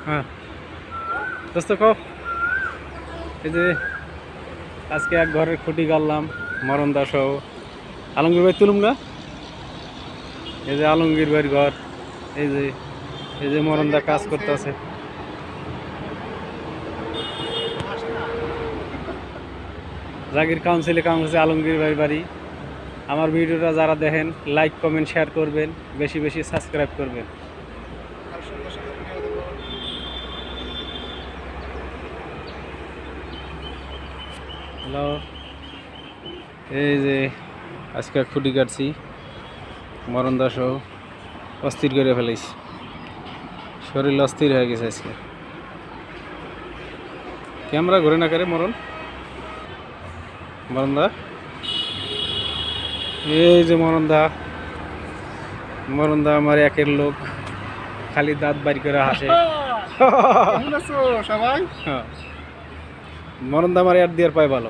হ্যাঁ দোস্ত কো এই যে আজকে এক ঘরের খুঁটি গাড়লাম মরণদা সহ। আলমগীর ভাই তুলুম না, এই যে আলমগীর ভাইয়ের ঘর। এই যে মরণদা কাজ করতেছে। জাগির কাউন্সিলে কাম হচ্ছে আলমগীর ভাইয়ের বাড়ি। আমার ভিডিওটা যারা দেখেন লাইক কমেন্ট শেয়ার করবেন, বেশি বেশি সাবস্ক্রাইব করবেন। হ্যালো, এই যে আজকে খুঁটি কাটছি মরণদা সহ। অস্থির করে ফেলেছি, শরীর অস্থির হয়ে গেছে আজকে। ক্যামেরা ঘুরে না করে মরণদা এই যে মরণদা আমার একের লোক, খালি দাঁত বাড়ি করে হাসে। কেমন আছো সবাই? মরণদা আমার আর দিয়ে পায় ভালো।